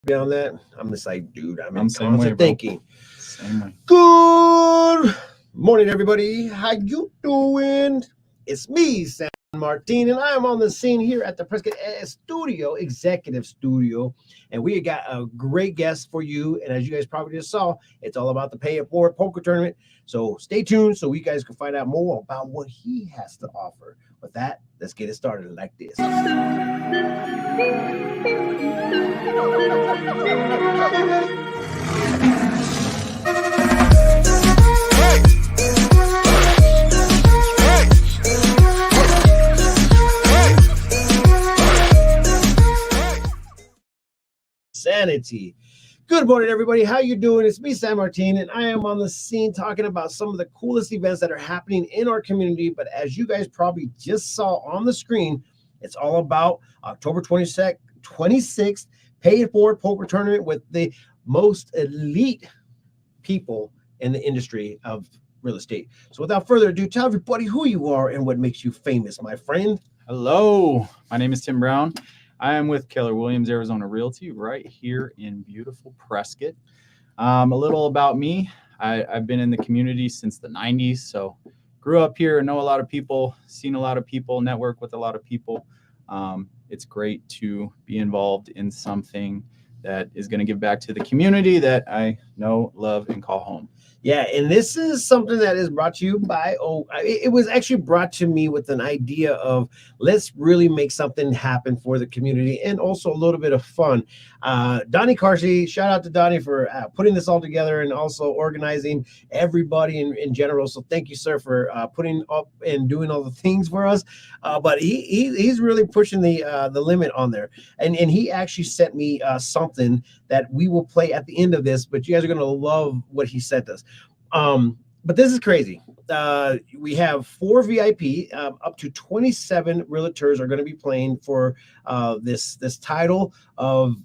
Beyond that, I'm just like, dude, I'm in Same way, constant bro. thinking. Same way. Good morning, everybody. How you doing? It's me, San Martin, and I am on the scene here at the Prescott Studio, Executive Studio, and we got a great guest for you. And as you guys probably just saw, it's all about the Pay It Forward poker tournament. So stay tuned so you guys can find out more about what he has to offer. With that, let's get it started like this. Sanity. Good morning, everybody. How you doing? It's me, San Martin, and I am on the scene talking about some of the coolest events that are happening in our community. But as you guys probably just saw on the screen, it's all about October 26th, Pay It Forward poker tournament with the most elite people in the industry of real estate. So without further ado, tell everybody who you are and what makes you famous, my friend. Hello, my name is Tim Brown. I am with Keller Williams Arizona Realty right here in beautiful Prescott. A little about me. I've been in the community since the 90s, so grew up here, know a lot of people, seen a lot of people, network with a lot of people. It's great to be involved in something that is going to give back to the community that I know, love, and call home. Yeah, and this is something that is brought to you by, it was actually brought to me with an idea of let's really make something happen for the community and also a little bit of fun. Donnie Carsey, shout out to Donnie for putting this all together and also organizing everybody in general. So thank you, sir, for putting up and doing all the things for us. But he's really pushing the limit on there. And he actually sent me something that we will play at the end of this, but you guys are going to love what he sent us. But this is crazy. We have 4 VIP, up to 27 realtors are going to be playing for this title of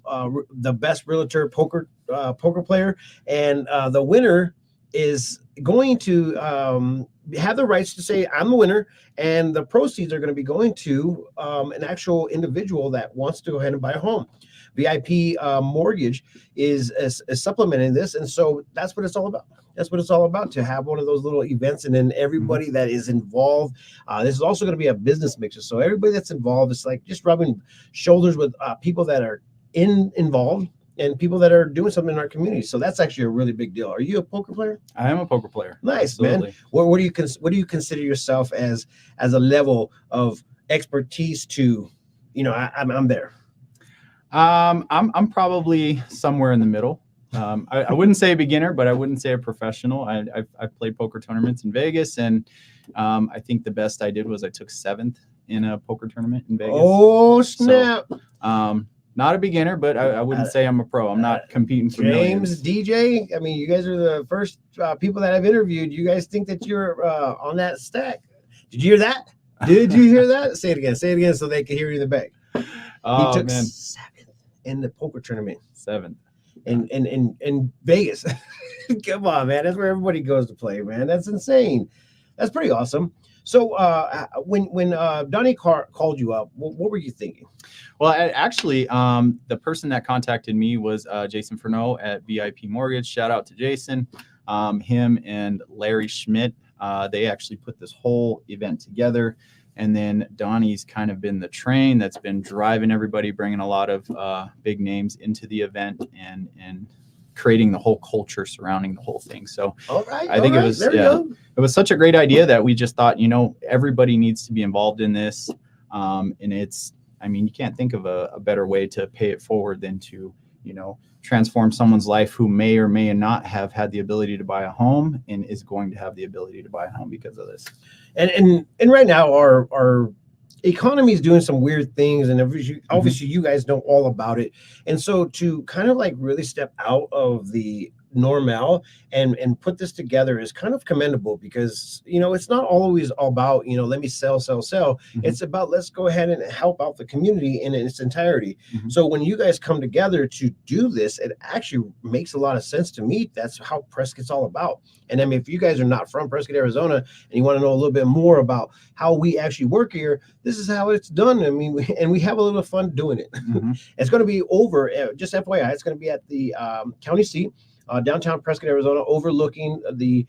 the best realtor poker player, and the winner is going to have the rights to say I'm the winner, and the proceeds are going to be going to an actual individual that wants to go ahead and buy a home. VIP Mortgage is supplementing this, and so that's what it's all about. That's what it's all about, to have one of those little events, and then everybody that is involved. This is also going to be a business mixer, so everybody that's involved, it's like just rubbing shoulders with people that are involved and people that are doing something in our community. So that's actually a really big deal. Are you a poker player? I am a poker player. Nice, Absolutely. man. What do you consider yourself as a level of expertise to? I'm there. I'm probably somewhere in the middle. I wouldn't say a beginner, but I wouldn't say a professional. I've played poker tournaments in Vegas, and I think the best I did was I took 7th in a poker tournament in Vegas. Oh, snap. So, not a beginner, but I wouldn't say I'm a pro. I'm not competing for James, millions. DJ, I mean, you guys are the first people that I've interviewed. You guys think that you're on that stack. Did you hear that? Did you hear that? Say it again. Say it again so they can hear you in the back. Oh, He took man. 7th in the poker tournament 7th. in Vegas. Come on, man. That's where everybody goes to play, man. That's insane. That's pretty awesome. So when Donnie called you up, what were you thinking? Well, actually, the person that contacted me was Jason Furneaux at VIP Mortgage. Shout out to Jason. Him and Larry Schmidt, they actually put this whole event together. And then Donnie's kind of been the train that's been driving everybody, bringing a lot of big names into the event and creating the whole culture surrounding the whole thing. So I think it was such a great idea that we just thought, everybody needs to be involved in this. And you can't think of a better way to pay it forward than to, transform someone's life who may or may not have had the ability to buy a home and is going to have the ability to buy a home because of this. And right now our economy is doing some weird things, and obviously you guys know all about it. And so to kind of like really step out of the Normal and put this together is kind of commendable because, it's not always all about, let me sell. Mhm. It's about, let's go ahead and help out the community in its entirety. Mhm. So when you guys come together to do this, it actually makes a lot of sense to me. That's how Prescott's all about. And I mean, if you guys are not from Prescott, Arizona, and you want to know a little bit more about how we actually work here, this is how it's done. I mean, we have a little fun doing it. Mhm. It's going to be over, just FYI, it's going to be at the county seat, downtown Prescott, Arizona, overlooking the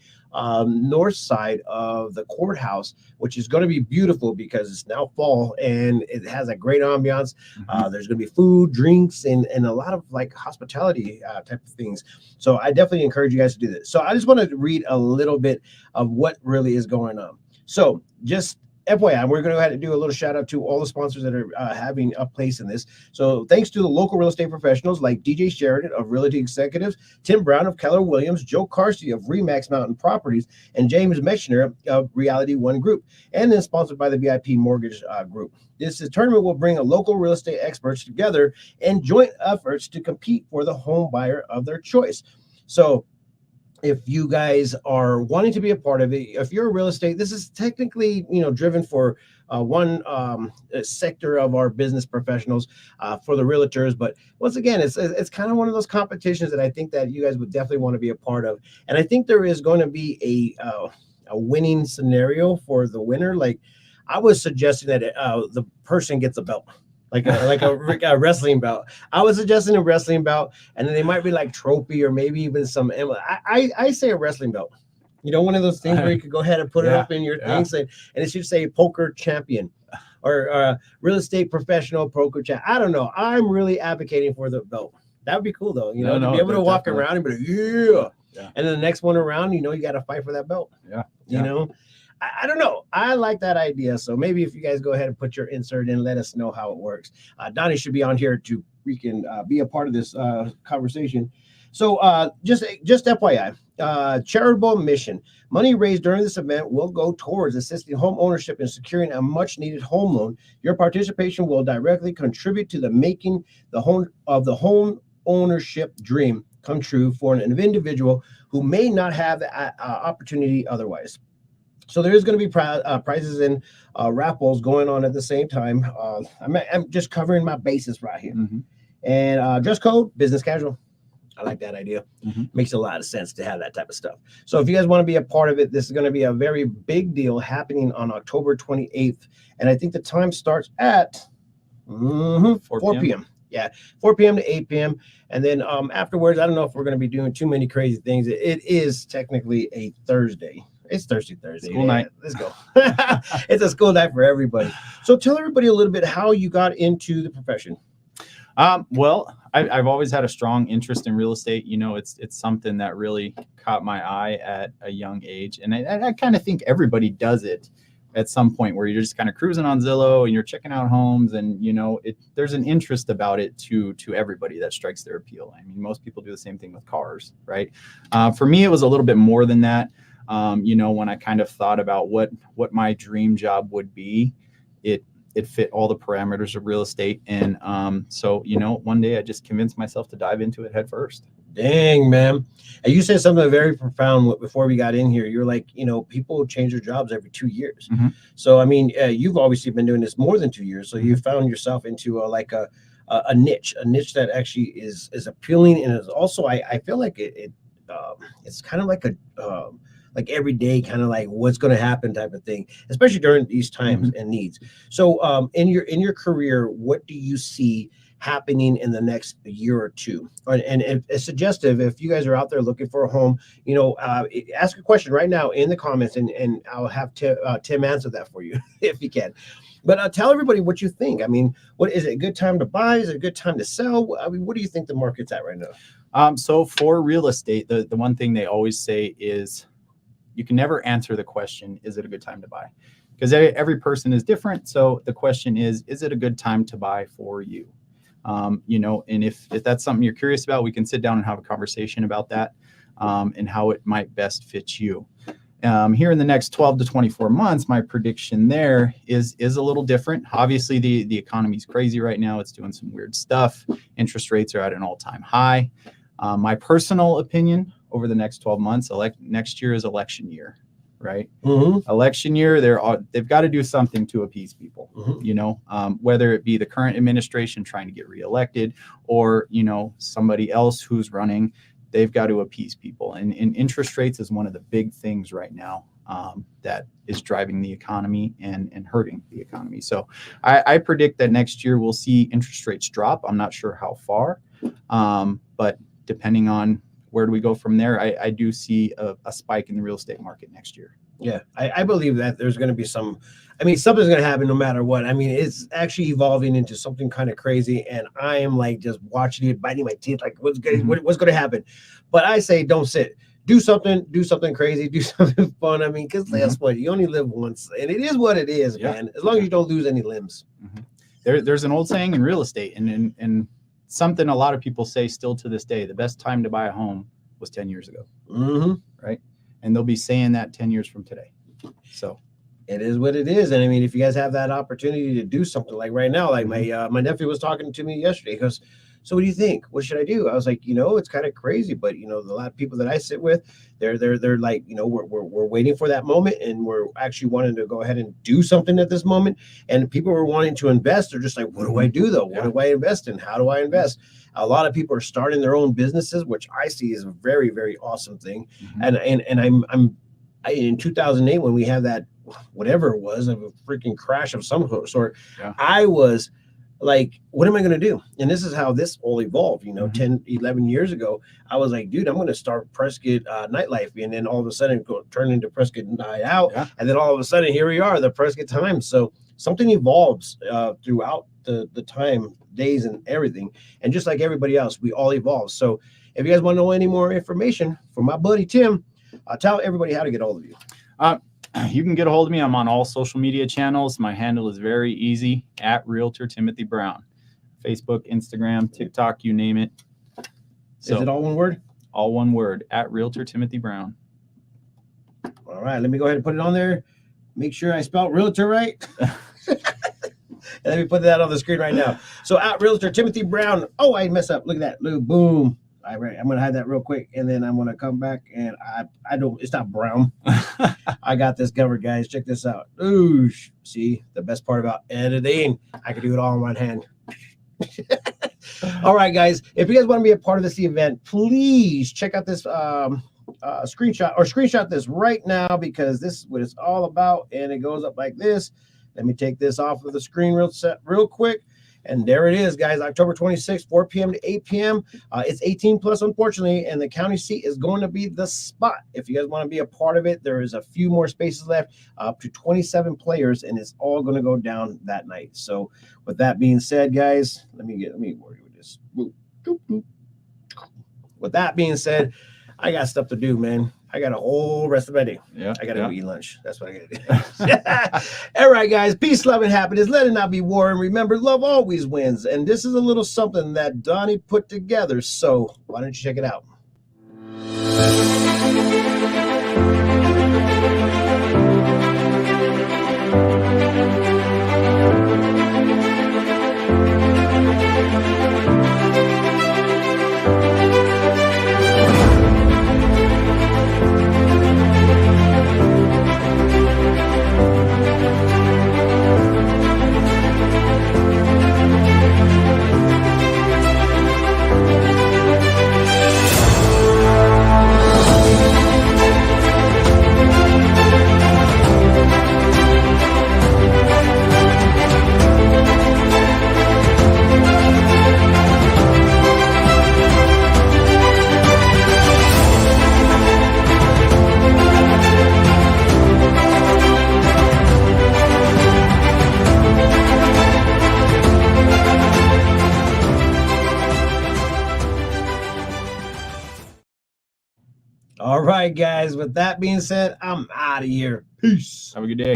north side of the courthouse, which is going to be beautiful because it's now fall and it has a great ambiance. Mhm. There's going to be food, drinks, and a lot of like hospitality type of things. So I definitely encourage you guys to do this. So I just want to read a little bit of what really is going on. So just FYI, we're going to go ahead and do a little shout out to all the sponsors that are having a place in this. So thanks to the local real estate professionals like DJ Sheridan of Realty Executives, Tim Brown of Keller Williams, Joe Carsey of Remax Mountain Properties, and James Mechner of Reality One Group, and then sponsored by the VIP Mortgage Group. This tournament will bring a local real estate experts together in joint efforts to compete for the home buyer of their choice. So if you guys are wanting to be a part of it, if you're a real estate, this is technically, driven for one sector of our business professionals, for the realtors. But once again, it's kind of one of those competitions that I think that you guys would definitely want to be a part of. And I think there is going to be a winning scenario for the winner. Like I was suggesting that the person gets a belt. Like a wrestling belt. I was suggesting a wrestling belt, and then they might be like trophy or maybe even some. I say a wrestling belt. One of those things where you could go ahead and put it Yeah, up in your yeah. thing, and it should say poker champion or real estate professional poker champ. I don't know. I'm really advocating for the belt. That would be cool though. To be able to walk definitely. around and be like, yeah. Yeah. And then the next one around, you got to fight for that belt. Yeah. You know. I don't know. I like that idea. So maybe if you guys go ahead and put your insert in, let us know how it works. Donnie should be on here to freaking be a part of this conversation. So just FYI, charitable mission. Money raised during this event will go towards assisting home ownership and securing a much needed home loan. Your participation will directly contribute to the making the home ownership dream come true for an individual who may not have the opportunity otherwise. So there is going to be prizes and raffles going on at the same time. I'm just covering my bases right here. Mhm. And dress code, business casual. I like that idea. Mhm. Makes a lot of sense to have that type of stuff. So if you guys want to be a part of it, this is going to be a very big deal happening on October 28th. And I think the time starts at 4 p.m. Yeah, 4 p.m. to 8 p.m. And then afterwards, I don't know if we're going to be doing too many crazy things. It is technically a Thursday. It's Thursday. School night. Let's go. It's a school night for everybody. So tell everybody a little bit how you got into the profession. Well, I've always had a strong interest in real estate. It's something that really caught my eye at a young age. And I kind of think everybody does it at some point where you're just kind of cruising on Zillow and you're checking out homes and, there's an interest about it to everybody that strikes their appeal. I mean, most people do the same thing with cars, right? For me, it was a little bit more than that. When I kind of thought about what my dream job would be, it fit all the parameters of real estate. And so, one day I just convinced myself to dive into it head first. Dang, man. And you said something very profound before we got in here. You're like, people change their jobs every 2 years. Mhm. So, I mean, you've obviously been doing this more than 2 years. So you found yourself into a niche that actually is appealing. And is also, I feel like it's kind of like like every day, kind of like what's going to happen type of thing, especially during these times and needs. So in your career, what do you see happening in the next year or two? And it's suggestive if you guys are out there looking for a home, ask a question right now in the comments and I'll have Tim answer that for you if you can. But tell everybody what you think. I mean, what is it a good time to buy? Is it a good time to sell? I mean, what do you think the market's at right now? So for real estate, the one thing they always say is you can never answer the question, is it a good time to buy? Because every person is different. So the question is it a good time to buy for you? And if that's something you're curious about, we can sit down and have a conversation about that and how it might best fit you. Here in the next 12 to 24 months, my prediction there is a little different. Obviously, the economy is crazy right now. It's doing some weird stuff. Interest rates are at an all-time high. My personal opinion over the next 12 months. Next year is election year, right? Mm-hmm. Election year, they've got to do something to appease people, whether it be the current administration trying to get reelected or, somebody else who's running. They've got to appease people. And interest rates is one of the big things right now that is driving the economy and hurting the economy. So I predict that next year we'll see interest rates drop. I'm not sure how far, but depending on where do we go from there, I do see a spike in the real estate market next year. Yeah, I believe that there's going to be something's going to happen no matter what. I mean, it's actually evolving into something kind of crazy, and I am like just watching it, biting my teeth, like what's going to happen. But I say, don't sit. Do something crazy, do something fun. I mean, because that's what you only live once, and it is what it is, man. As long as you don't lose any limbs. There's an old saying in real estate, and something a lot of people say still to this day: the best time to buy a home was 10 years ago, right? And they'll be saying that 10 years from today. So it is what it is. And I mean, if you guys have that opportunity to do something like right now, like my nephew was talking to me yesterday, he goes, so what do you think? What should I do? I was like, it's kind of crazy, but a lot of people that I sit with, they're like, we're waiting for that moment, and we're actually wanting to go ahead and do something at this moment. And people are wanting to invest. They're just like, what do I do though? What do I invest in? How do I invest? A lot of people are starting their own businesses, which I see is a very, very awesome thing. And I'm in 2008 when we had that, whatever it was, of a freaking crash of some sort, I was like, what am I going to do? And this is how this all evolved, 10, 11 years ago. I was like, dude, I'm going to start Prescott Nightlife. And then all of a sudden turn into Prescott Night Out. Yeah. And then all of a sudden, here we are, the Prescott Times. So something evolves throughout the time, days, and everything. And just like everybody else, we all evolve. So if you guys want to know any more information from my buddy Tim, tell everybody how to get a hold of you. You can get a hold of me. I'm on all social media channels. My handle is very easy, at Realtor Timothy Brown. Facebook, Instagram, TikTok, you name it. So, is it all one word? All one word, at Realtor Timothy Brown. All right, let me go ahead and put it on there. Make sure I spelled Realtor right. Let me put that on the screen right now. So at Realtor Timothy Brown. Oh, I messed up. Look at that. Boom. All right, I'm going to hide that real quick, and then I'm going to come back, and it's not brown. I got this covered, guys. Check this out. Ooh, see, the best part about editing, I can do it all in one hand. All right, guys, if you guys want to be a part of this event, please check out this screenshot this right now, because this is what it's all about, and it goes up like this. Let me take this off of the screen real quick. And there it is, guys, October 26th, 4 p.m. to 8 p.m. It's 18 plus, unfortunately, and the county seat is going to be the spot. If you guys want to be a part of it, there is a few more spaces left, up to 27 players, and it's all going to go down that night. So with that being said, guys, let me worry with this. With that being said, I got stuff to do, man. I got a whole rest of my day. Yeah, I got to go eat lunch. That's what I got to do. All right, guys. Peace, love, and happiness. Let it not be war. And remember, love always wins. And this is a little something that Donnie put together. So why don't you check it out? All right, guys. With that being said, I'm out of here. Peace. Have a good day.